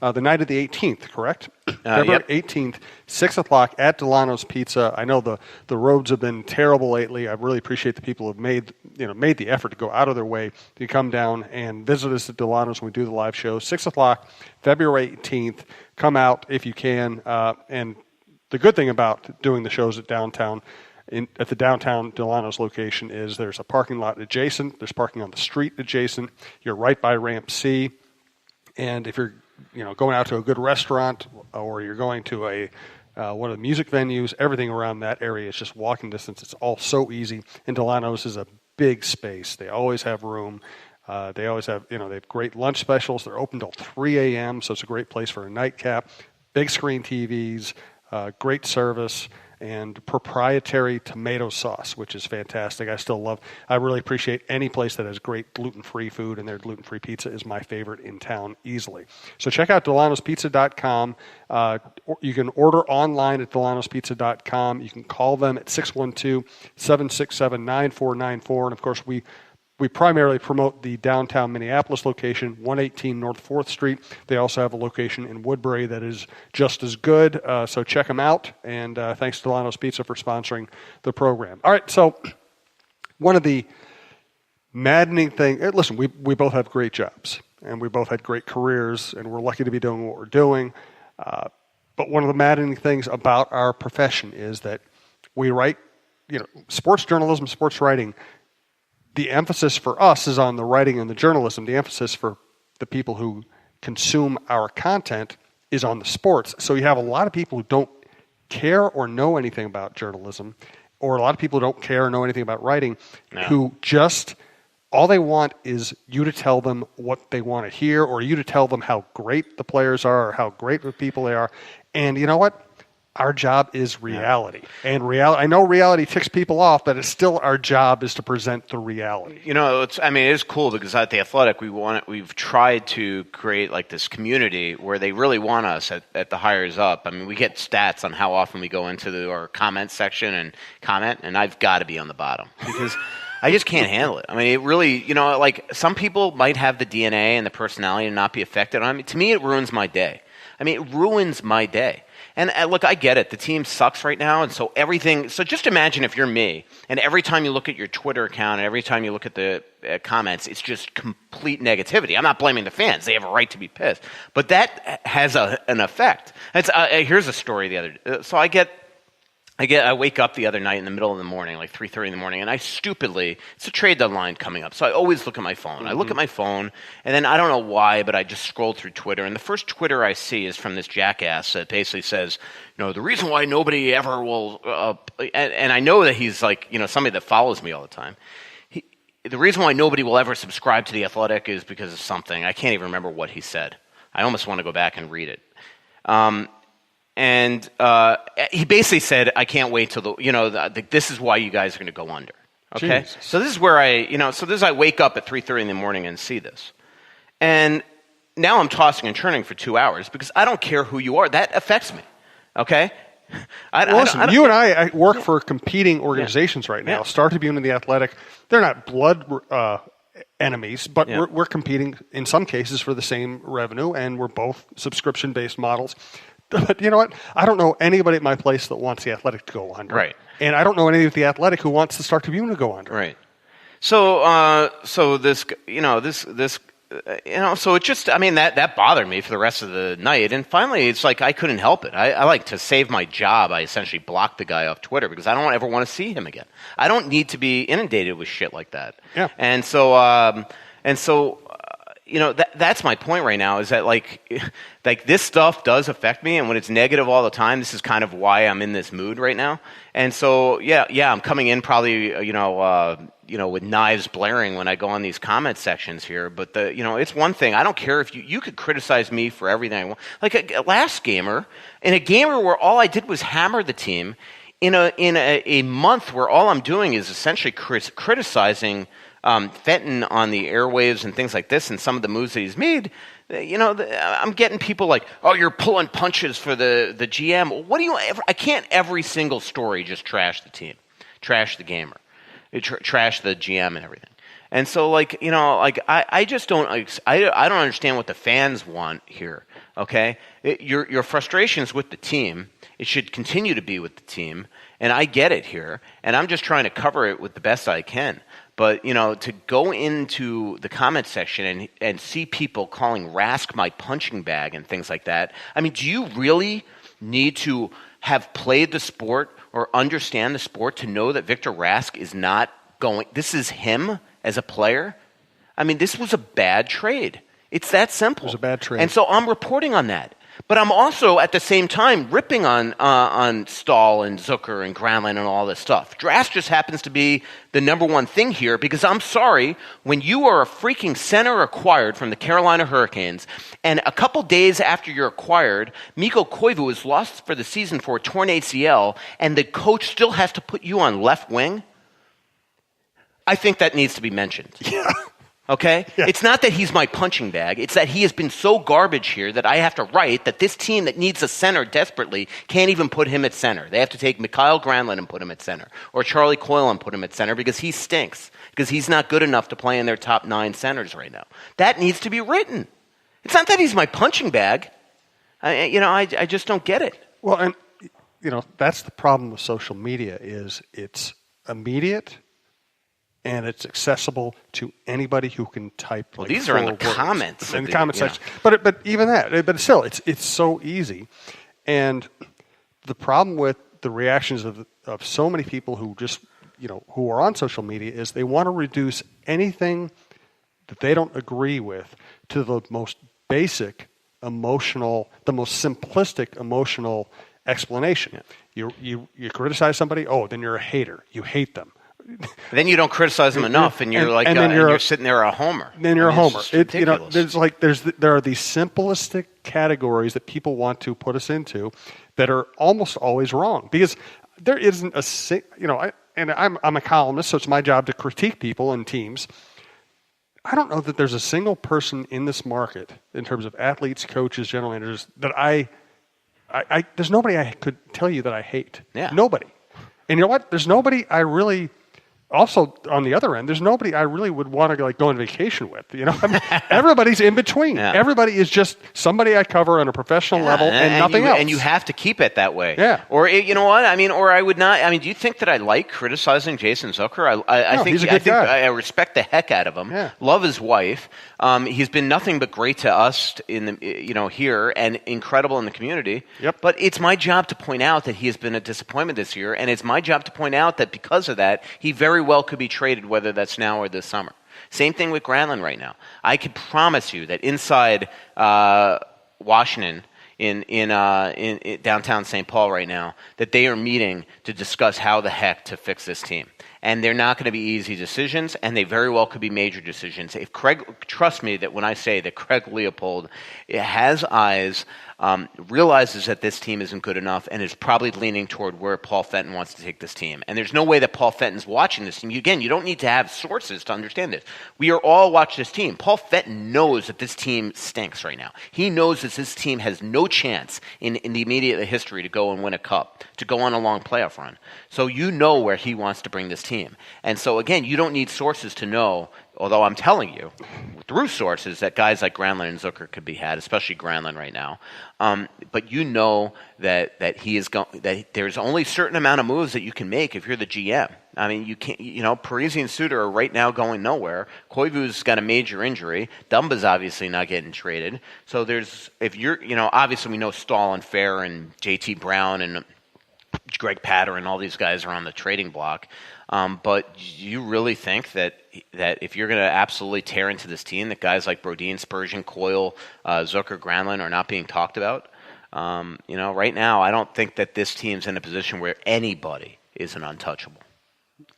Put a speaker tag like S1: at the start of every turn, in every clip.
S1: the night of the 18th, correct? February 18th, 6 o'clock at Delano's Pizza. I know the roads have been terrible lately. I really appreciate the people who have made the effort to go out of their way to come down and visit us at Delano's when we do the live show. 6 o'clock, February 18th. Come out if you can. And the good thing about doing the shows at downtown, at the downtown Delano's location, is there's a parking lot adjacent. There's parking on the street adjacent. You're right by Ramp C. And if you're going out to a good restaurant or you're going to one of the music venues, everything around that area is just walking distance. It's all so easy. And Delano's is a big space. They always have room. They always have, they have great lunch specials. They're open till 3 a.m., so it's a great place for a nightcap. Big screen TVs, great service, and proprietary tomato sauce, which is fantastic. I really appreciate any place that has great gluten-free food, and their gluten-free pizza is my favorite in town easily. So check out delanospizza.com. You can order online at delanospizza.com. You can call them at 612-767-9494. And, of course, we primarily promote the downtown Minneapolis location, 118 North 4th Street. They also have a location in Woodbury that is just as good, so check them out. And thanks to Delano's Pizza for sponsoring the program. All right, so one of the maddening things, listen, we both have great jobs, and we both had great careers, and we're lucky to be doing what we're doing. But one of the maddening things about our profession is that we write, sports journalism, sports writing. The emphasis for us is on the writing and the journalism. The emphasis for the people who consume our content is on the sports. So you have a lot of people who don't care or know anything about journalism, or a lot of people who don't care or know anything about writing, who just, all they want is you to tell them what they want to hear, or you to tell them how great the players are or how great the people they are. And you know what? Our job is reality. And I know reality ticks people off, but it's still our job is to present the reality.
S2: It is cool because at The Athletic, we've tried to create like this community where they really want us at the hires up. I mean, we get stats on how often we go into our comment section and comment, and I've got to be on the bottom because I just can't handle it. I mean, it really, like some people might have the DNA and the personality and not be affected. I mean, to me, it ruins my day. It ruins my day. And look, I get it. The team sucks right now, and so just imagine if you're me, and every time you look at your Twitter account and every time you look at the comments, it's just complete negativity. I'm not blaming the fans. They have a right to be pissed. But that has an effect. Here's a story so I wake up the other night in the middle of the morning, like 3:30 in the morning, and I stupidly, it's a trade deadline coming up, so I always look at my phone. I look at my phone, and then I don't know why, but I just scroll through Twitter, and the first Twitter I see is from this jackass that basically says, the reason why nobody ever will, and I know that he's like, somebody that follows me all the time. The reason why nobody will ever subscribe to The Athletic is because of something. I can't even remember what he said. I almost want to go back and read it. And he basically said, I can't wait till this is why you guys are going to go under. Okay? Jesus. So this is where I wake up at 3:30 in the morning and see this. And now I'm tossing and turning for 2 hours because I don't care who you are. That affects me. Okay?
S1: Listen, you and I work for competing organizations right now. Yeah. Star Tribune and The Athletic, they're not blood enemies, but we're competing in some cases for the same revenue, and we're both subscription-based models. But you know what? I don't know anybody at my place that wants The Athletic to go under.
S2: Right.
S1: And I don't know anybody at The Athletic who wants the Star Tribune to go under.
S2: Right. So this, so it just, that bothered me for the rest of the night. And finally, it's like I couldn't help it. I like to save my job. I essentially blocked the guy off Twitter because I don't ever want to see him again. I don't need to be inundated with shit like that.
S1: Yeah.
S2: And so, that's my point right now is that like this stuff does affect me, and when it's negative all the time, this is kind of why I'm in this mood right now. And so, I'm coming in probably, with knives blaring when I go on these comment sections here. But it's one thing. I don't care if you could criticize me for everything I want. Like a last gamer, in a gamer where all I did was hammer the team, in a month where all I'm doing is essentially criticizing Fenton on the airwaves and things like this, and some of the moves that he's made. I'm getting people like, "Oh, you're pulling punches for the GM." What do you ever? I can't every single story just trash the team, trash the gamer, trash the GM and everything. And so, I just don't. I don't understand what the fans want here. Okay, your frustrations with the team. It should continue to be with the team, and I get it here. And I'm just trying to cover it with the best I can. But to go into the comment section and see people calling Rask my punching bag and things like that. I mean, do you really need to have played the sport or understand the sport to know that Victor Rask is not going? This is him as a player. I mean, this was a bad trade. It's that simple.
S1: It was a bad trade.
S2: And so I'm reporting on that. But I'm also, at the same time, ripping on Stahl and Zucker and Granlund and all this stuff. Rask just happens to be the number one thing here because I'm sorry, when you are a freaking center acquired from the Carolina Hurricanes, and a couple days after you're acquired, Mikko Koivu is lost for the season for a torn ACL, and the coach still has to put you on left wing, I think that needs to be mentioned.
S1: Yeah.
S2: Okay?
S1: Yeah.
S2: It's not that he's my punching bag. It's that he has been so garbage here that I have to write that this team that needs a center desperately can't even put him at center. They have to take Mikael Granlund and put him at center, or Charlie Coyle and put him at center because he stinks, because he's not good enough to play in their top 9 centers right now. That needs to be written. It's not that he's my punching bag. I just don't get it.
S1: Well, and that's the problem with social media is it's immediate. And it's accessible to anybody who can type.
S2: Well, these are in the comments.
S1: In the comment section. But even that, but still, it's so easy. And the problem with the reactions of so many people who just, who are on social media is they want to reduce anything that they don't agree with to the most basic emotional, the most simplistic emotional explanation. Yeah. You criticize somebody, then you're a hater. You hate them.
S2: Then you don't criticize them enough, and you're sitting there a homer.
S1: Then you're a homer.
S2: Ridiculous.
S1: There are these simplistic categories that people want to put us into that are almost always wrong because there isn't I'm a columnist, so it's my job to critique people and teams. I don't know that there's a single person in this market in terms of athletes, coaches, general managers that there's nobody I could tell you that I hate.
S2: Yeah.
S1: Nobody. And you know what? There's nobody I really. Also, on the other end, there's nobody I really would want to go on vacation with. Everybody's in between. Yeah. Everybody is just somebody I cover on a professional level and nothing else.
S2: And you have to keep it that way.
S1: Yeah.
S2: Or you know what? Or I would not. Do you think that I like criticizing Jason Zucker? I think
S1: he's a good guy.
S2: I respect the heck out of him.
S1: Yeah.
S2: Love his wife. He's been nothing but great to us in the here and incredible in the community.
S1: Yep.
S2: But it's my job to point out that he has been a disappointment this year, and it's my job to point out that because of that, he very well could be traded, whether that's now or this summer. Same thing with Granlund right now. I can promise you that inside Washington, in downtown St. Paul right now, that they are meeting to discuss how the heck to fix this team. And they're not going to be easy decisions, and they very well could be major decisions. If trust me that when I say that Craig Leopold has eyes, realizes that this team isn't good enough, and is probably leaning toward where Paul Fenton wants to take this team. And there's no way that Paul Fenton's watching this team. Again, you don't need to have sources to understand this. We are all watching this team. Paul Fenton knows that this team stinks right now. He knows that this team has no chance in the immediate history to go and win a cup, to go on a long playoff run. So you know where he wants to bring this team. And so, again, you don't need sources to know, although I'm telling you through sources that guys like Granlund and Zucker could be had, especially Granlund right now. But you know that that there's only a certain amount of moves that you can make if you're the GM. You can't. Parise and Suter are right now going nowhere. Koivu's got a major injury. Dumba's obviously not getting traded. So obviously we know Stahl and Fair and JT Brown and Greg Patter and all these guys are on the trading block. But you really think that if you're going to absolutely tear into this team, that guys like Brodin, Spurgeon, Coyle, Zucker, Granlund are not being talked about? Right now, I don't think that this team's in a position where anybody is an untouchable.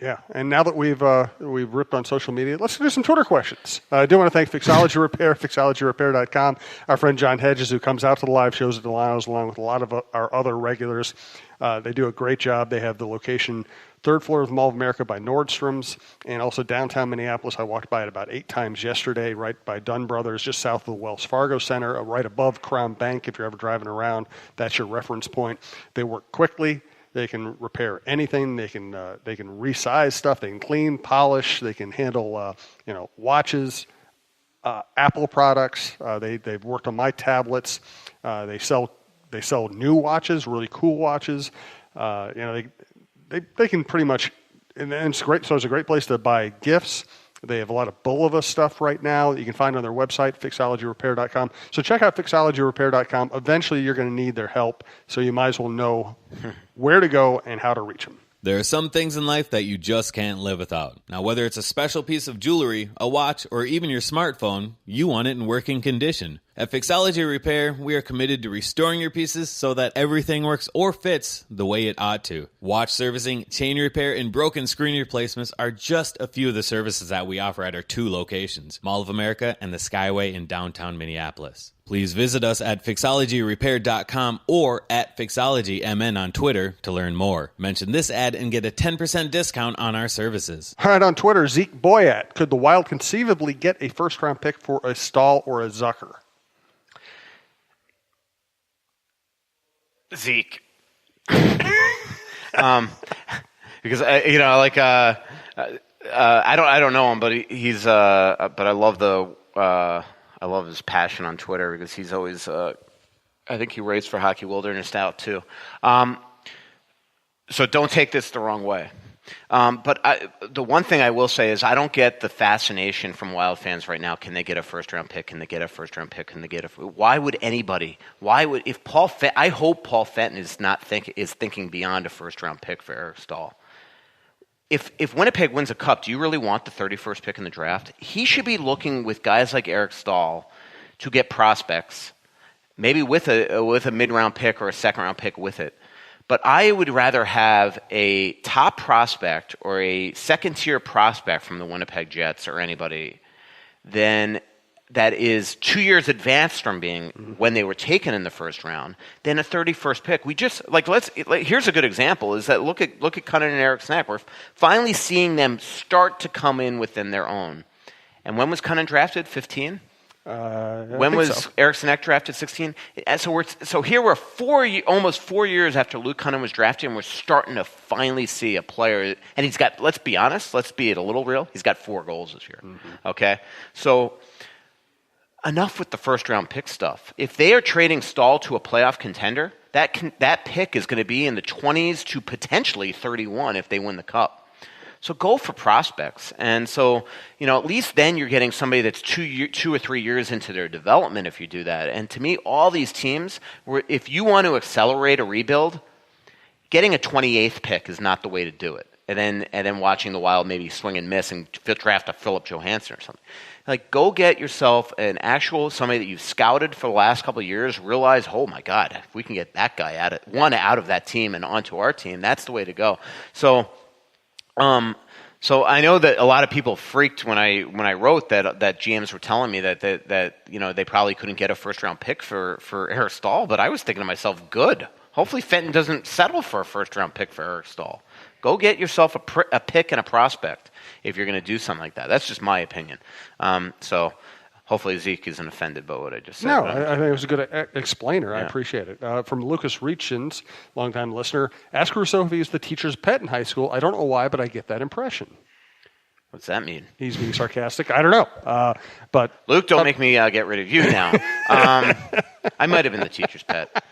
S1: Yeah, and now that we've ripped on social media, let's do some Twitter questions. I do want to thank Fixology Repair, fixologyrepair.com, our friend John Hedges, who comes out to the live shows at Delano's along with a lot of our other regulars. They do a great job. They have the location third floor of the Mall of America by Nordstrom's, and also downtown Minneapolis. I walked by it about 8 times yesterday, right by Dunn Brothers, just south of the Wells Fargo Center, right above Crown Bank. If you're ever driving around, that's your reference point. They work quickly. They can repair anything. They can resize stuff. They can clean, polish. They can handle watches, Apple products. They've worked on my tablets. They sell new watches, really cool watches. They can pretty much, and it's great. So it's a great place to buy gifts. They have a lot of Bulova stuff right now that you can find on their website, fixologyrepair.com. So check out fixologyrepair.com. Eventually, you're going to need their help, so you might as well know where to go and how to reach them.
S3: There are some things in life that you just can't live without. Now, whether it's a special piece of jewelry, a watch, or even your smartphone, you want it in working condition. At Fixology Repair, we are committed to restoring your pieces so that everything works or fits the way it ought to. Watch servicing, chain repair, and broken screen replacements are just a few of the services that we offer at our 2 locations, Mall of America and the Skyway in downtown Minneapolis. Please visit us at fixologyrepair.com or at fixologymn on Twitter to learn more. Mention this ad and get a 10% discount on our services.
S1: All right, on Twitter, Zeke Boyat. Could the Wild conceivably get a first-round pick for a Stahl or a Zucker?
S2: Zeke. Because I don't know him, but he's but I love his passion on Twitter because he's always I think he writes for Hockey Wilderness now too. So don't take this the wrong way. But the one thing I will say is I don't get the fascination from Wild fans right now. Can they get a first-round pick? Can they get a first-round pick? Can they get a? Why would anybody? If Paul? I hope Paul Fenton is thinking beyond a first-round pick for Eric Stahl. If Winnipeg wins a cup, do you really want the 31st pick in the draft? He should be looking with guys like Eric Stahl to get prospects, maybe with a mid-round pick or a second-round pick with it. But I would rather have a top prospect or a second-tier prospect from the Winnipeg Jets or anybody than that is 2 years advanced from being when they were taken in the first round than a 31st pick. We just here's a good example is that look at Cunningham and Eric Snack. We're finally seeing them start to come in within their own. And when was Cunningham drafted? 15? When was Eric Snack drafted? 16. So here we're almost 4 years after Luke Cunningham was drafted, and we're starting to finally see a player. And he's got. Let's be honest. Let's be it a little real. He's got 4 goals this year. Mm-hmm. Okay, so enough with the first round pick stuff. If they are trading Stahl to a playoff contender, that pick is going to be in the 20s to potentially 31 if they win the cup. So go for prospects. And so, at least then you're getting somebody that's 2 or 3 years into their development if you do that. And to me, all these teams, if you want to accelerate a rebuild, getting a 28th pick is not the way to do it. And then watching the Wild maybe swing and miss and draft a Philip Johansson or something. Go get yourself somebody that you've scouted for the last couple of years, realize, oh my God, if we can get that guy out of that team and onto our team, that's the way to go. So I know that a lot of people freaked when I wrote that GMs were telling me that they probably couldn't get a first round pick for Eric Stahl, but I was thinking to myself, good. Hopefully Fenton doesn't settle for a first round pick for Eric Stahl. Go get yourself a pick and a prospect if you're going to do something like that. That's just my opinion. So hopefully Zeke isn't offended by what I just said.
S1: No, I think it was a good explainer. Yeah. I appreciate it. From Lucas Reachins, longtime listener, ask Russo if he was the teacher's pet in high school. I don't know why, but I get that impression.
S2: What's that mean?
S1: He's being sarcastic. I don't know. But
S2: Luke, don't make me get rid of you now. I might have been the teacher's pet.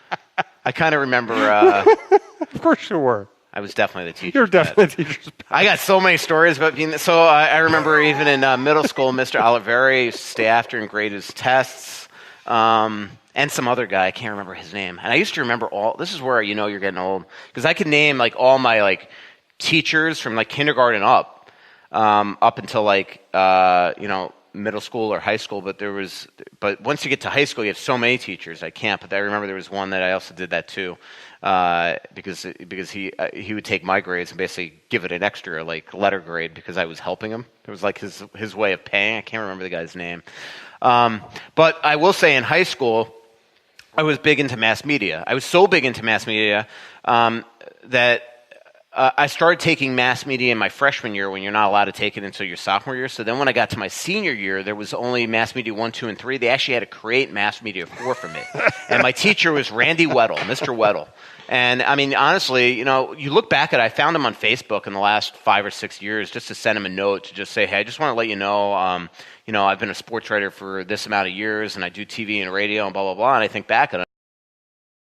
S2: I kind of remember.
S1: Of course you were.
S2: I was definitely the teacher.
S1: You're definitely the teacher's pet.
S2: I got so many stories about being. So I remember even in middle school, Mr. Oliveri used to stay after and grade his tests, and some other guy. I can't remember his name. And I used to remember all. This is where you're getting old because I could name all my teachers from kindergarten up until middle school or high school. But once you get to high school, you have so many teachers. I can't. But I remember there was one that I also did that too. Because he would take my grades and basically give it an extra letter grade because I was helping him. It was his way of paying. I can't remember the guy's name. But I will say in high school, I was big into mass media. I was so big into mass media that I started taking mass media in my freshman year when you're not allowed to take it until your sophomore year. So then when I got to my senior year, there was only mass media 1, 2, and 3. They actually had to create mass media 4 for me. And my teacher was Randy Weddle, Mr. Weddle. And, I mean, honestly, you know, you look back at it, I found him on Facebook in the last 5 or 6 years just to send him a note to just say, hey, I just want to let you know, I've been a sports writer for this amount of years, and I do TV and radio and blah, blah, blah. And I think back at it,